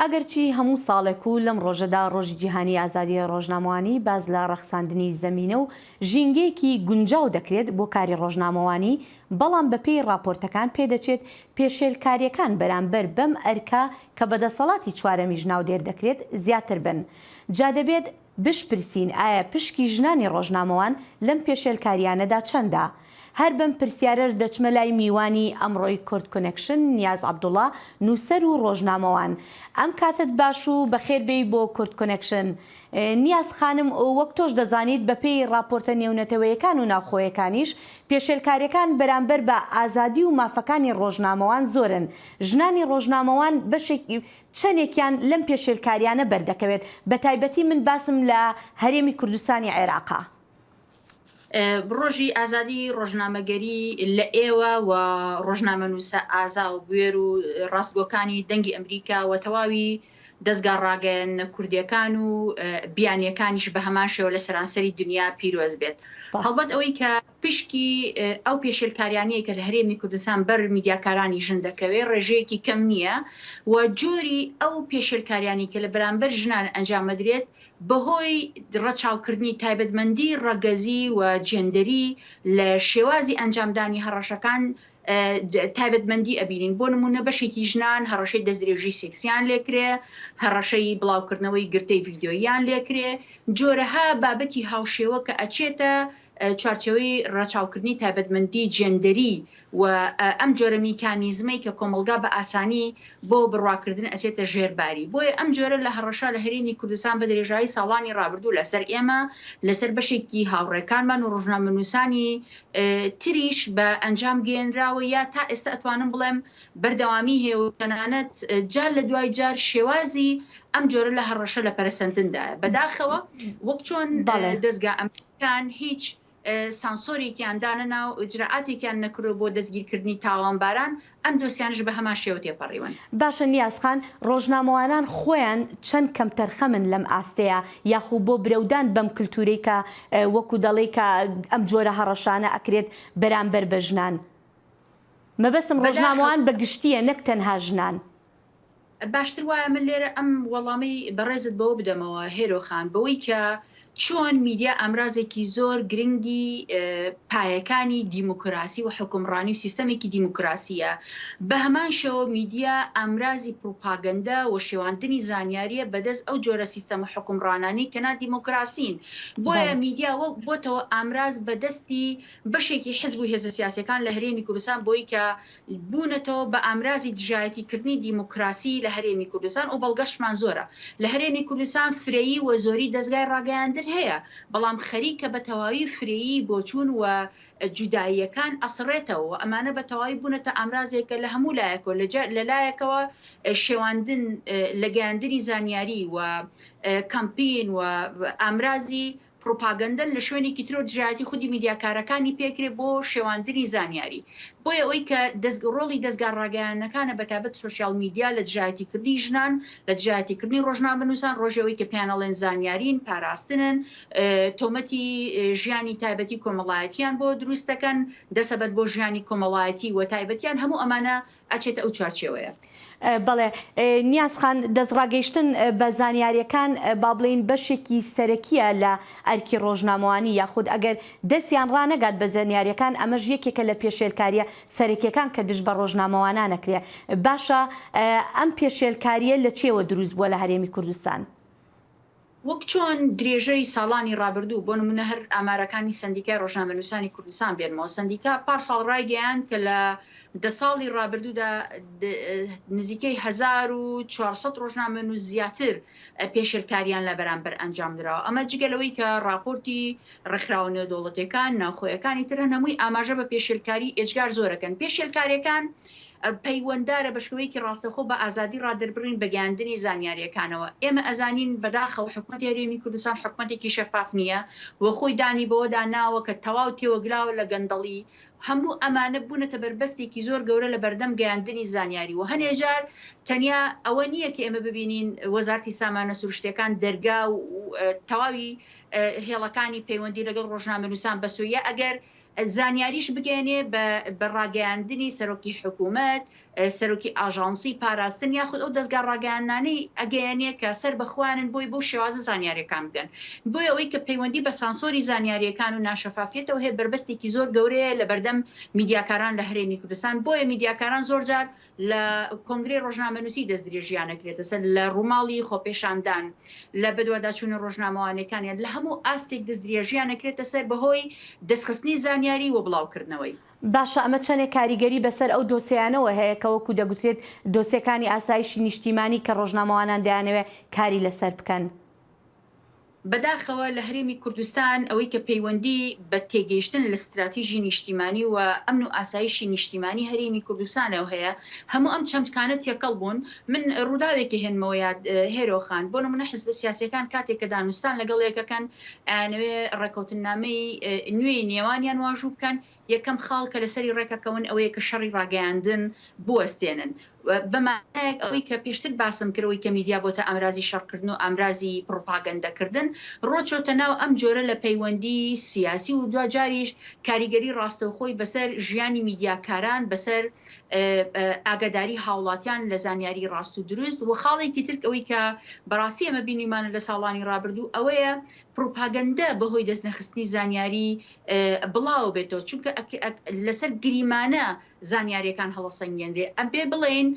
ئەگەرچی هەموو ساڵێک و لەم ڕۆژەدا ڕۆژی جیهانی ئازادی ڕۆژنامەوانی باز لە ڕەخساندنی زەمینە و ژینگەیەکی گونجاو دەکرێت بۆ کاری ڕۆژنامەوانی، بەڵام بەپێی راپۆرتەکان پێدەچێت پێشێلکاریەکان بەرامبەر بەم ئەرکە کە بەدەسەڵاتی چوارەمی ژناو دێر دەکرێت زیاتر بن. جا دەبێت بشپرسین ئایا پشکی ژنانی ڕۆژنامەوان لەم پێشێلکاریانەدا چەندە؟ هەر بەم پرسیارە دەچمە لای میوانی ئەمڕۆی کورد کۆنێکشن نیاز عەبدوڵا، نووسەر و ڕۆژنامەوان. ئەم کاتت باش و بەخێربێی بۆ کورد کۆنێکشن. نیاز خانم، وەک تۆش دەزانیت بەپێی راپۆرتە نێونەتەوەیەکان و ناوخۆیەکانیش پێشێلکاریەکان بەرامبەر بە ئازادی و مافەکانی ڕۆژنامەوان زۆرن. ژنانی ڕۆژنامەوان بەشێکی چەندێکیان لەم پێشێلکاریانە بەردەکەوێت. بە تایبەتی من باسم لە هەرێمی کوردستانی عێراقا. ڕۆژی ئازادی ڕۆژنامەگەری لە ئێوە و ڕۆژنامەنووسە ئازا و بوێر و ڕاستگۆکانی دەنگی ئەمریکا و تەواوی دەستگا ڕاگەیەنە کوردیەکان و بیانیەکانیش بە هەمان شێوە لە سەرانسەری دنیا پیرۆز بێت. هەڵبەت ئەوەی کە پشکی ئەو پێشێلکاریانەیە کە لە هەرێمی کوردستان بەر میدیاکارانی ژن دەکەوێت ڕێژەیەکی کەم نییە و جۆری ئەو پێشێلکاریانی کە لە بەرامبەر ژنان ئەنجامەدرێت بەهۆی ڕەچاوکردنی تایبەتمەندی ڕەگەزی و جێندەری لە شێوازی ئەنجامدانی هەڕەشەکان تایبەتمەندی ئەبینین. بۆ نمونە بەشێکی ژنان هەڕەشەی دەستدرێژی سێکسیان لێکرێ، هەڕەشەی بڵاوکردنەوەی گرتەی ڤیدیۆیان لێکرێ، جۆرەها بابەتی هاوشێوە کە ئەچێتە چارچەوەی ڕەچاوکردنی تایبەتمەندی جێندەری و ئەم جۆرە میکانیزمەی کە کۆمەلگا بە ئاسانی بۆ بڕواکردن ئەچێتە ژێرباری. بۆیە ئەم جۆرە لە هەڕەشە لە هەرێمی کوردستان بە درێژایی ساڵانی ڕابردوو لەسەر ئێمە لەسەر بەشێکی هاوڕێکانمان و ڕۆژنامەنووسانی تریش بە ئەنجام گەێنراوە یا تا ئێستا ئەتوانم بڵێم بەردەوامی هەیە و تەنانەت جار لە دوای جار شێوازی ئەم جۆرە لە هەڕەشە لە پەرسەندندایە. بەداخەوە وەک چۆن دەستگا ئەمریکان هیچ سانسۆرێکیان دانەنا و ئجرائاتێکیان نەکرۆ بۆ دەستگیرکردنی تاوانباران، ئەم دۆسیانش بە هەمان شێوە تێپەڕیون. باشە نیازخان، ڕۆژنامەوانان خۆیان چەند کەمتەرخەمن لەم ئاستەیە یاخوو بۆ برەودان بەم کللتورەی کە وەکو دەڵێ کە ئەم جۆرە هەڕەشانە ئەکرێت بەرامبەر بە ژنان؟ مەبەستم ڕۆژنامەوان بەگشتیە نەک تەنها ژنان. باشتر وایە من لێرە ئەم وەڵامی بەڕێزت بەوە بدەمەوە هێرۆخان، بەوەی کە چۆن میدیا ئەمرازێکی زۆر گرنگی پایەکانی دیموکراسی و حکومڕانی و سیستەمێکی دیموکراسیە. بە هەمان شەوە میدیا ئەمرازی پروپاگەندە و شێواندنی زانیاریە بەدەست ئەو جۆرە سیستەمە حکومڕانانی کە نا دیموکراسین. بۆیە میدیا بۆتەوە ئامراز بەدەستی بەشێکی حزب و هێزە سیاسیەکان لە هەرێمی کوردستان، بۆی کە بوونەتەوە بە ئامرازی دژایەتیکردنی دیموکراسی لە هەرێمی کوردستان و بەڵگەشتمان زۆرە. لە هەرێمی کوردستان فرەیی و زۆری دەستگای ڕاگەیاندن هەیە، بەڵام خەریکە بە تەواوی فرێیی بۆچوون و جوداییەکان ئەسڕێتەوە. ئەمانە بە تەواوی بوونەتە ئامرازێکە لە هەموو لایەکەوە لەلایەکەوە شێواندن لە گەیاندنی زانیاری و کەمپین و ئامرازی پروپاگەندە لە شوێنێکی ترۆ دژایەتی خودی میدیاکارەکانی پێکرێ بۆ شێواندنی زانیاری. بۆیە ئەوەی کە ڕۆڵی دەستگا ڕاگەیاندنەکانە بەتابەت سۆشیال میدیا لە دژایەتیکردنی ژنان، لە دژایەتیکردنی ڕۆژنامەنووسان، ڕۆژەوەی کە پێیانەڵێن زانیارین، پاراستنن، تۆمەتی ژیانی تایبەتی کۆمەڵایەتیان بۆ دروستەکەن، دەسەبەت بۆ ژیانی کۆمەڵایەتی و تایبەتیان، هەموو ئەمانە ئەچێتە ئەو چارچێوەیە. بەڵێ نیازخان، دەستڕاگەیشتن بە زانیاریەکان با بڵێن بەشێکی سەرەکیە لە ئەرکی ڕۆژنامەوانی، یاخود ئەگەر دەستیان ڕانەگات بە زانیاریەکان ئەمەش یەکێکە لە پێشێلکاریە سەرەکیەکان کە دژ بە ڕۆژنامەوانان نەکرێ. باشە ئەم پێشێلکاریە لە چێوە دروست بووە لە هەرێمی کوردستان؟ وەک چۆن درێژەی ساڵانی ڕابردوو بۆ نمونە هەر ئامارەکانی سندیکای ڕۆژنامەنووسانی کوردستان بێنمەوە، سندیکا پارساڵ ڕایگەیاند کە لە 10 ساڵی ڕابردوودا نزیکەی 1400 ڕۆژنامەنووس زیاتر پێشێلکاریان لە بەرامبەر ئەنجامدراوە. ئەمە جگەلەوەی کە راپۆرتی ڕێکخراوە نێودەوڵەتیەکان ناوخۆیەکانی تر هەمووی ئاماژە بە پێشێلکاری ئێجگار زۆرەکەن. پێشێلکاریەکان پەیوەنددارە بە شێوەیەکی ڕاستەخۆ بە ئازادی ڕادربڕین بە گەیاندنی زانیاریەکانەوە. ئێمە ئەزانین بەداخەوە حکوومەتی هەرێمی کوردستان حکوومەتێکی شەفاف نییە و خۆی دانی بەوەدا ناوە کە تەواو تێوەگلاوە لە گەندەڵی هەموو ئەمانە بوونەتە بەربەستێکی زۆر گەورە لە بەردەم گەیاندنی زانیاری و هەنێجار تەنیا ئەوە نییە کە ئێمە ببینین وەزارەتی سامانە سروشتیەکان دەرگا و تەواوی هێڵەکانی پەیوەندی لەگەڵ ڕۆژنامەنووسان بەسوویە ئەگەر زانیاریش بگەێنێ بە ڕاگەیاندنی سەرۆکی حکوومەت سەرۆکی ئاژانسی پاراستن یاخود ئەو دەستگا ڕاگەیاندانەی ئەگەیەنێ کە سەر بەخوانن بۆی بۆ شێوازە زانیاریەکان بگەن بۆی ئەوەی کە پەیوەندی بە سانسۆری زانیاریەکان و ناشەفافیەتەوە هەیە بربەستێکی زۆر گەورەیە لە بەردەم میدیاکاران لە هەرێمی کوردستان بۆیە میدیاکاران زۆرجار لە کۆنگرەی ڕۆژنامەنووسی دەستدرێژیانەکرێتە سەر لە ڕووماڵی خۆپێشاندان لە بەدواداچوونە ڕۆژنامەوانەکانیان لە هەموو ئاستێک دەستدرێژیانەکرێتە سەر بەهۆی دەستخستنی زانیاری و بڵاوکردنەوەی. باشە ئەمە چەندێک کاریگەری بەسەر ئەو دۆسیانەوە هەیە کە وەکو دەگوترێت دۆسیەکانی ئاسایشی نیشتیمانی کە ڕۆژنامەوانان دەیانەوێت کاری لەسەر بکەن. بەداخەوە لە هەرێمی کوردستان ئەوەی کە پەیوەندی بە تێگەیشتن لە استراتیژی نیشتیمانی و ئەمن و ئاسایشی نیشتیمانی هەرێمی کوردستانەوە هەیە هەموو ئەم چەمکانە تێکەڵ بوون من ڕووداوێکی هێنمەوە هێرۆخان بۆ نمونە حزب سیاسیەکان کاتێک کە دانوستان لەگەڵ یەکەکان ئەیانەوێ ڕێکەوتنامەی نوێی نێوانیان واژوو بکەن یەکەم خاڵ کە لەسەری ڕێکەکەون ئەوەیە کە شەڕی ڕاگەیاندن بوەستێنن بەمانایەک ئەوەی کە پێشتر باسم کردەوەی کە میدیا بۆتە ئامرازی شەڕکردن و ئامرازی پروپاگەندەکردن ڕۆچۆتە ناو ئەم جۆرە لە پەیوەندی سیاسی و دوجاریش کاریگەری ڕاستەوخۆی بەسەر ژیانی میدیاکاران بەسەر ئاگاداری هاوڵاتیان لە زانیاری ڕاست و دروست و خاڵێکی تر ئەوەی کە بەڕاستی ئەمە بینیمانە لە ساڵانی ڕابردوو ئەوەیە پروپاگەندە بەهۆی دەستنەخستنی زانیاری بڵاو بێتەوە چونکە لەسەر گریمانە زانیاریەکان هەڵەسەنگێنرێ ئەم پێ بڵێن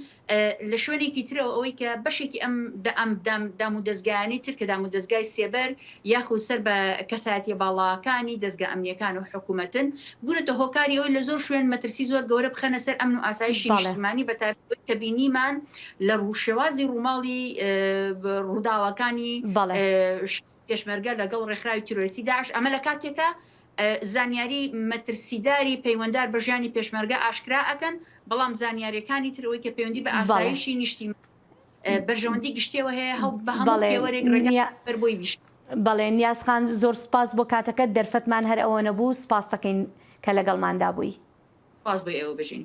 لە شوێنێکی ترەوە ئەوەی کە بەشێکی ئەم دام و دەستگایانی تر کە دام و دەستگای سێبەر یاخود سەر بە کەسایەتیە باڵاکانی دەستگا ئەمنیەکان و حکوومەتن بوونەتە هۆکاری ئەوەی لە زۆر شوێن مەترسی زۆر گەورە بخەنە سەر ئەمن و ئاسایشی نیشتیمانی بەتایبەت کە بینیمان لە ڕووشێوازی ڕووماڵی ڕووداوەکانی پێشمەرگە لەگەڵ ڕێکخراوی تیرۆریستی داعش ئەمە لە کاتێکە زانیاری مەترسیداری پەیوەنددار بە ژیانی پێشمەرگە ئاشکرا ئەکەن بەڵام زانیاریەکانی ترەوەی کە پەیوەندی بە ئاسایشی نیشتیمانی بەرژەوەندی گشتیەوە هەیە بە هەموو پێوەرێک ڕێگە بۆی بیش. بەڵێ نیازخان زۆر سپاس بۆ کاتەکەت دەرفەتمان هەر ئەوە نەبوو سپاس دەکەین کە لەگەڵماندا بووی. سپاس بۆ ئێوە بژین.